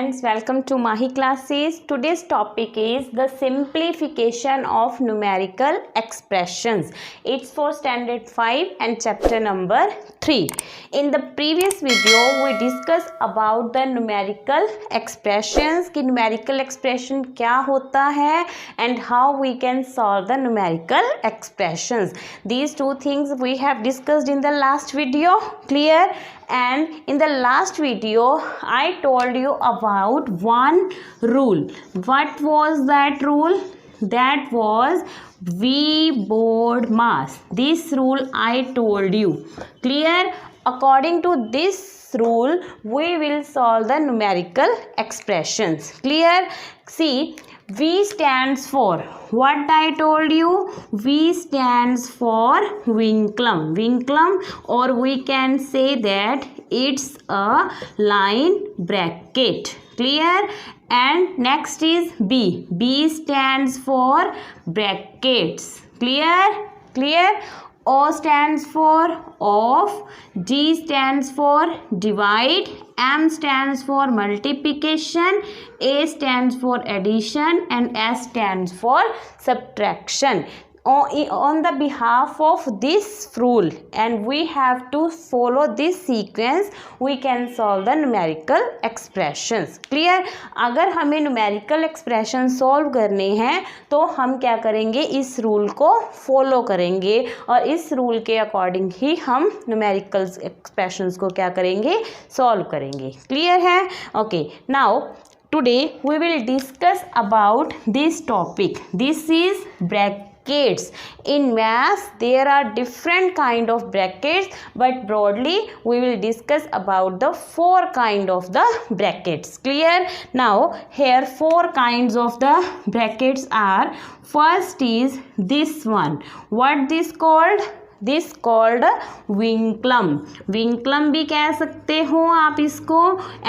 students, welcome to Mahi classes. Today's topic is the simplification of numerical expressions. It's for standard 5 and chapter number 3. In the previous video we discussed about the numerical expressions कि numerical expression क्या होता है and how we can solve the numerical expressions. These two things we have discussed in the last video. Clear? And in the last video I told you about one rule. What was that rule? That was V board mass. This rule I told you. Clear? According to this rule we will solve the numerical expressions. Clear? See, V stands for what I told you. V stands for vinculum. Vinculum, or we can say that it's a line bracket. Clear? And next is B. B stands for brackets. Clear? Clear? O stands for off, D stands for divide, M stands for multiplication, A stands for addition, and S stands for subtraction. On the behalf of this rule, and we have to follow this sequence, we can solve the numerical expressions. Clear? अगर हमें numerical expression solve करने हैं तो हम क्या करेंगे, इस rule को follow करेंगे और इस rule के according ही हम numerical expressions को क्या करेंगे, solve करेंगे. Clear है? Okay. Now today we will discuss about this topic. This is brackets. In maths there are different kind of brackets, but broadly we will discuss about the 4 kind of the brackets. Clear? Now here 4 kinds of the brackets are. First is this one. What this called? This called vinculum. Vinculum भी कह सकते हो आप इसको,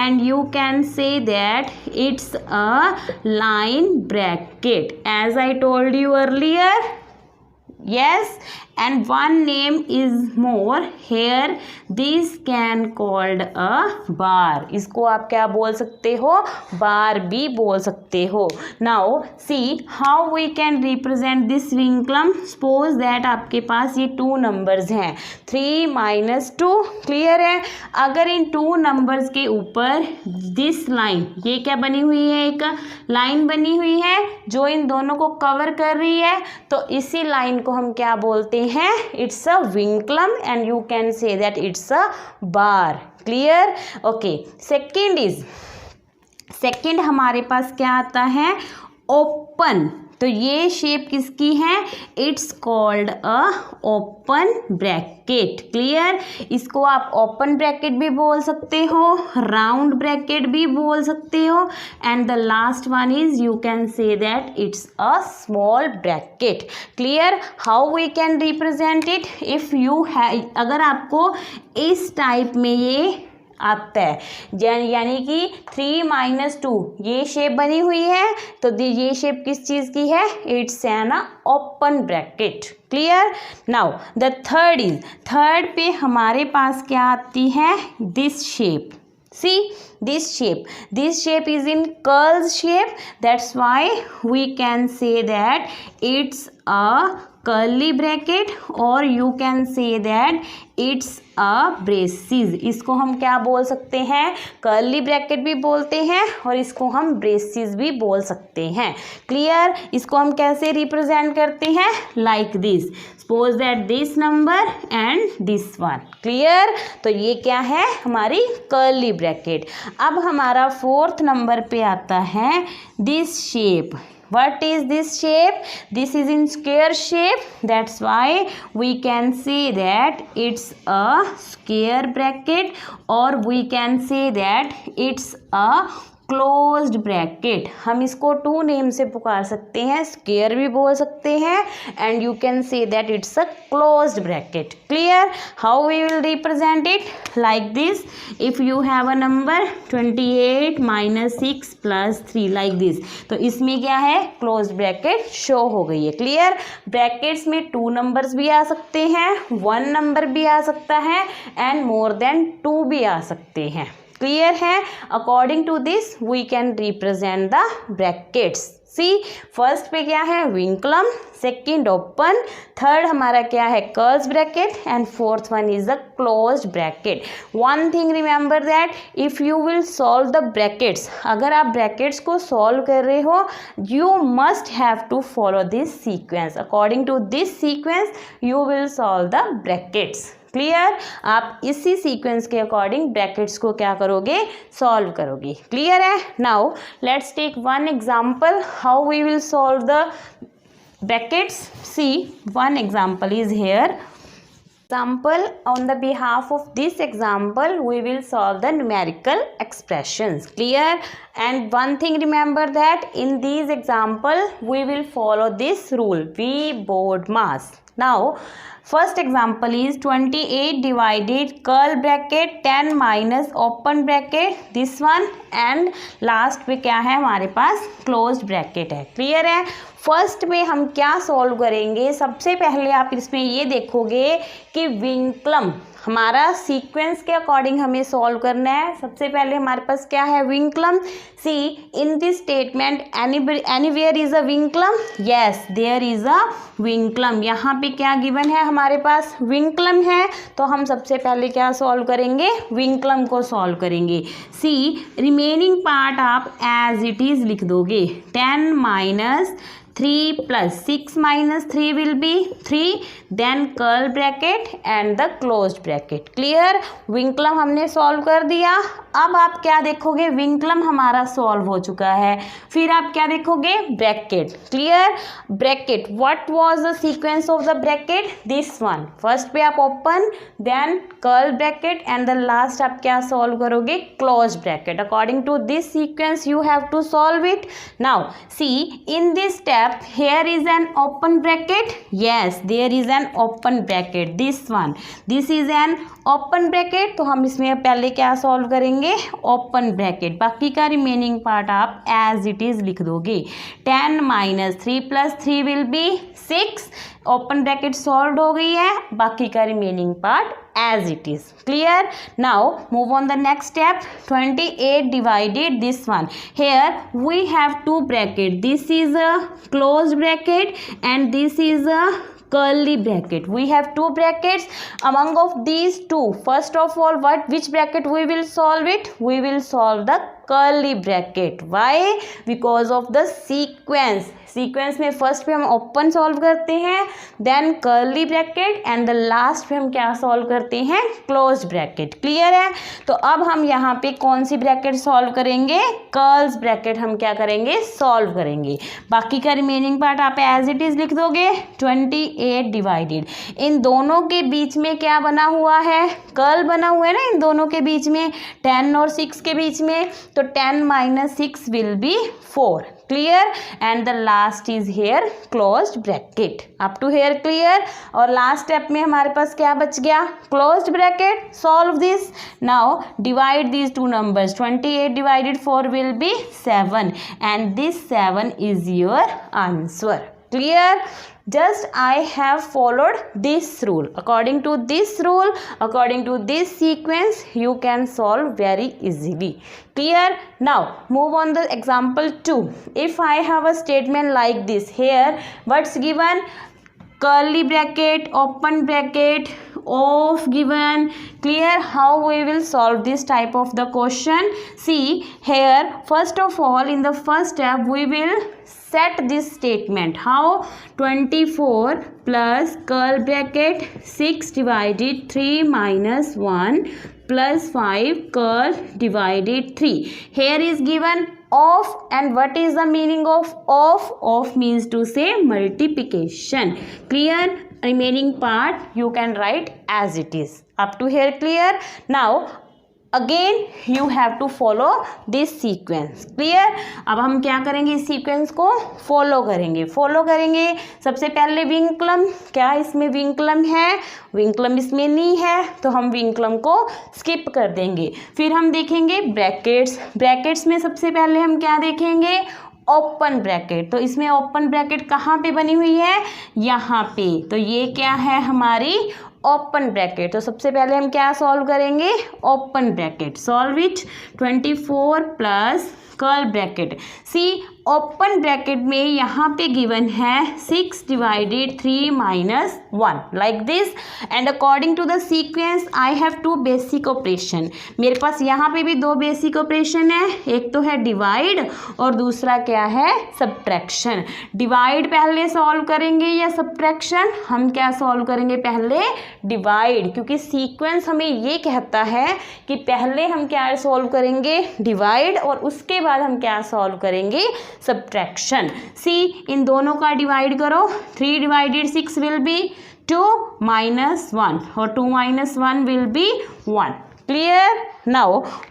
and you can say that it's a line bracket as I told you earlier. Yes, and one name is more here. This can called a bar. इसको आप क्या बोल सकते हो, bar भी बोल सकते हो. Now see how we can represent this vinculum. Suppose that आपके पास ये 2 numbers हैं, 3 minus 2. Clear है? अगर इन 2 numbers के ऊपर this line, ये क्या बनी हुई है, एक line बनी हुई है जो इन दोनों को cover कर रही है, तो इसी line को हम क्या बोलते हैं, it's a vinculum, and you can say that it's a bar. Clear? Okay. Second हमारे पास क्या आता है, open. तो ये शेप किसकी है, it's called a open bracket. Clear? इसको आप ओपन ब्रैकेट भी बोल सकते हो, राउंड ब्रैकेट भी बोल सकते हो, and the last one is you can say that it's a small bracket. Clear? How we can represent it, if you have, अगर आपको इस टाइप में ये आता है, यानी कि 3 minus 2 ये शेप बनी हुई है, तो ये शेप किस चीज़ की है, it's an open bracket. Clear? Now the third पे हमारे पास क्या आती है, this shape. See this shape is in curls shape. That's why we can say that it's a curly bracket, or you can say that it's a braces. इसको हम क्या बोल सकते हैं, कर्ली ब्रैकेट भी बोलते हैं और इसको हम ब्रेसेस भी बोल सकते हैं. क्लियर? इसको हम कैसे रिप्रेजेंट करते हैं, like this. Suppose that this number and this one. Clear? तो ये क्या है, हमारी कर्ली ब्रैकेट. अब हमारा 4th नंबर पे आता है this shape. What is this shape? This is in square shape. That's why we can say that it's a square bracket, or we can say that it's a closed bracket. हम इसको 2 name से पुकार सकते हैं, square भी बोल सकते हैं, and you can say that it's a closed bracket. Clear? How we will represent it, like this. If you have a number 28 minus 6 plus 3 like this, तो इसमें क्या है, क्लोज्ड ब्रैकेट शो हो गई है. क्लियर? ब्रैकेट्स में 2 numbers भी आ सकते हैं, 1 नंबर भी आ सकता है, एंड मोर देन 2 भी आ सकते हैं. क्लियर है? According to this we can represent the brackets. See, first पे क्या है? विंकलम, सेकेंड ओपन, थर्ड हमारा क्या है? Curls bracket, and fourth one is the closed bracket. One thing remember that if you will solve the brackets, अगर आप brackets को solve कर रहे हो, you must have to follow this sequence. According to this sequence you will solve the brackets. Clear? आप इसी sequence के according brackets को क्या करोगे? सॉल्व करोगे। क्लियर है? Now let's take one example how we will solve the brackets. See, one example is here. Example, on the behalf of this example we will solve the numerical expressions. Clear? And one thing remember that in these example we will follow this rule, V board mass. Now first example is 28 divided curl bracket 10 minus open bracket this one, and last पे क्या है हमारे पास? closed bracket है। Clear है? First में हम क्या solve करेंगे? सबसे पहले आप इसमें ये देखोगे कि विंकलम हमारा सीक्वेंस के अकॉर्डिंग हमें सॉल्व करना है। सबसे पहले हमारे पास क्या है? Vinculum. See, in this statement anywhere is a vinculum? Yes, there is a vinculum. यहाँ पे क्या गिवन है? हमारे पास विंकलम है, तो हम सबसे पहले क्या सॉल्व करेंगे? विंकलम को सॉल्व करेंगे। सी, रिमेनिंग पार्ट आप एज इट इज लिख दोगे। 10 minus 3 plus 6 minus 3 will be 3, then curl bracket and the closed bracket. Clear? Vinculum हमने सॉल्व कर दिया। अब आप क्या देखोगे? विंकलम हमारा सॉल्व हो चुका है, फिर आप क्या देखोगे? Bracket. Clear? Bracket, what was the sequence of the bracket? This one. First पे आप open, then curl bracket, and the last आप क्या सॉल्व करोगे? Close bracket. According to this sequence you have to solve it. Now see, in this step here is an open bracket. Yes, there is an open bracket. This one, this is an open bracket, तो हम इसमें पहले क्या solve करेंगे? Open bracket. बाकी का remaining part आप as it is लिख दोगे। 10 minus 3 plus 3 will be 6। Open bracket solve हो गई है, बाकी का remaining part as it is. Clear? Now move on the next step. 28 divided this one. Here we have two bracket. This is a closed bracket and this is a curly bracket. We have two brackets. Among of these two, first of all, which bracket we will solve it? We will solve the curly bracket. Why? Because of the sequence. Sequence में first पे हम open solve करते हैं, then curly bracket, and the last पे हम क्या solve करते हैं? Close bracket. क्लियर है? तो अब हम यहाँ पे कौन सी ब्रैकेट सॉल्व करेंगे? कर्ल्स ब्रैकेट हम क्या करेंगे? सॉल्व करेंगे। बाकी का रिमेनिंग पार्ट आप एज इट इज लिख दोगे। 28 डिवाइडेड, इन दोनों के बीच में क्या बना हुआ है? कर्ल बना हुआ है ना इन दोनों के बीच में, 10 और 6 के बीच में, तो 10 minus 6 will be 4। Clear? And the last is here closed bracket. Up to here clear? और लास्ट स्टेप में हमारे पास क्या बच गया? Closed bracket. Solve this. Now divide these two numbers. 28 divided 4 will be 7, and this 7 is your answer. Clear? Just I have followed this rule. According to this rule, according to this sequence, you can solve very easily. Clear? Now move on the example 2. If I have a statement like this, here what's given? Curly bracket, open bracket, of given. Clear? How we will solve this type of the question? See here, first of all, in the first step we will set this statement. How? 24 plus curl bracket 6 divided 3 minus 1 plus 5 curl divided 3. Here is given of, and what is the meaning of of? Of means to say multiplication. Clear? Remaining part you can write as it is. Up to here clear? Now again you have to follow this sequence. Clear? अब हम क्या करेंगे? इस sequence को follow करेंगे. सबसे पहले विंकलम. क्या इसमें विंकलम है? विंकलम इसमें नहीं है, तो हम विंकलम को स्किप कर देंगे. फिर हम देखेंगे ब्रैकेट्स में सबसे पहले हम क्या देखेंगे? Open bracket. तो इसमें ओपन ब्रैकेट कहाँ पे बनी हुई है? यहाँ पे. तो ये क्या है? हमारी ओपन ब्रैकेट, तो सबसे पहले हम क्या सॉल्व करेंगे, open bracket, solve it 24 plus curl bracket. See open bracket में यहाँ पे गिवन है 6 divided 3 minus 1 like this, and according to the sequence I have 2 basic operation. मेरे पास यहाँ पे भी 2 बेसिक ऑपरेशन है, एक तो है डिवाइड और दूसरा क्या है, सब्ट्रैक्शन। डिवाइड पहले सॉल्व करेंगे या सब्ट्रैक्शन, हम क्या सॉल्व करेंगे, पहले डिवाइड, क्योंकि सीक्वेंस हमें ये कहता है कि पहले हम क्या सॉल्व करेंगे, डिवाइड, और उसके बाद हम क्या सॉल्व करेंगे, सब्ट्रैक्शन। सी इन दोनों का डिवाइड करो, 3 डिवाइडेड 6 विल बी 2 माइनस 1 और 2 minus 1 will be 1. Clear? Now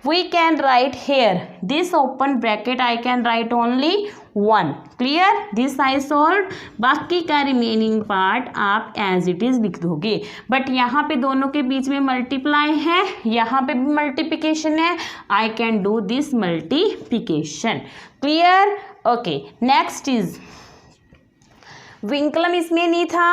we can write here this open bracket I can write only 1. Clear? This I solved. बाकी का रिमेनिंग पार्ट आप एज इट इज लिख दोगे, but यहाँ पे दोनों के बीच में मल्टीप्लाई है, यहाँ पे भी मल्टीप्लिकेशन है, I can do this multiplication. Clear? Okay, next is vinculum, इसमें नहीं था,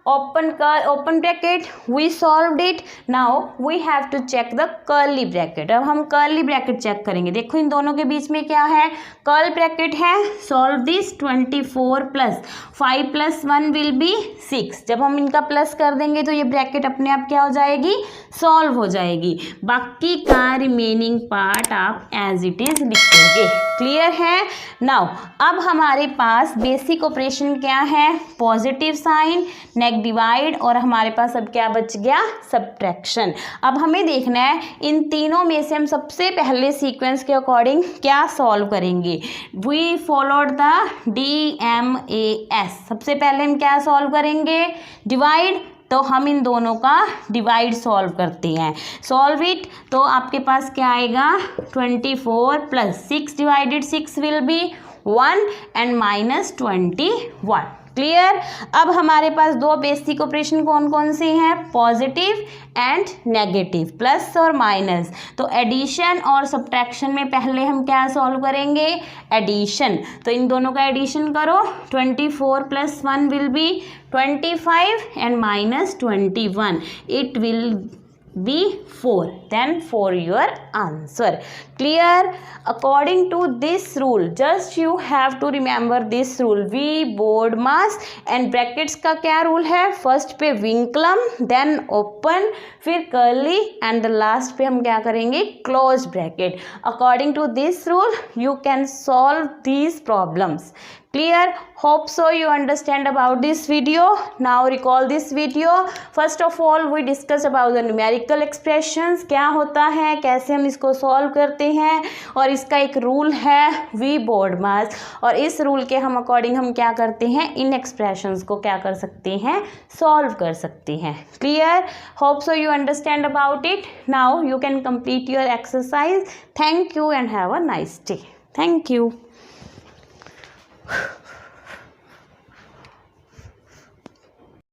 open bracket we solved it. Now we have to check the curly bracket. अब हम curly bracket चेक करेंगे. देखो इन दोनों के बीच में क्या है, कर्ल ब्रैकेट है. Solve this 24 plus 5 plus 1 will be 6. जब हम इनका प्लस कर देंगे तो ये ब्रैकेट अपने आप क्या हो जाएगी, सॉल्व हो जाएगी. बाकी का रिमेनिंग पार्ट आप एज इट इज लिख दोगे. क्लियर है? नाउ अब हमारे पास बेसिक ऑपरेशन क्या है, पॉजिटिव साइन, डिवाइड, और हमारे पास अब क्या बच गया, सब्ट्रैक्शन. अब हमें देखना है इन तीनों में से हम सबसे पहले सीक्वेंस के अकॉर्डिंग क्या सॉल्व करेंगे. We followed the DMAS. सबसे पहले हम क्या सॉल्व करेंगे, डिवाइड, तो हम इन दोनों का डिवाइड सॉल्व करते हैं. सॉल्व इट, तो आपके पास क्या आएगा, 24 plus 6 divided 6 will B 1 and minus 21. Clear? अब हमारे पास 2 बेसिक ऑपरेशन कौन कौन से हैं, पॉजिटिव एंड नेगेटिव, प्लस और माइनस. तो एडिशन और सब्ट्रैक्शन में पहले हम क्या सॉल्व करेंगे, एडिशन. तो इन दोनों का एडिशन करो, 24 plus 1 will be 25 and minus 21, it will be 4. Then 4 your answer. Clear? According to this rule, just you have to remember this rule. V board mass and brackets का क्या rule है, first पे vinculum, then open, फिर curly, and the last पे हम क्या करेंगे, close bracket. According to this rule you can solve these problems. Clear? Hope so you understand about this video. Now recall this video. First of all we discuss about the numerical expressions, क्या होता है, कैसे हम इसको solve करते हैं, और इसका एक रूल है V board mass, और इस रूल के हम अकॉर्डिंग हम क्या करते हैं, इन एक्सप्रेशंस को क्या कर सकते हैं, सॉल्व कर सकते हैं. Clear? Hope so you understand about it. Now you can complete your exercise. Thank you and have a nice day. Thank you.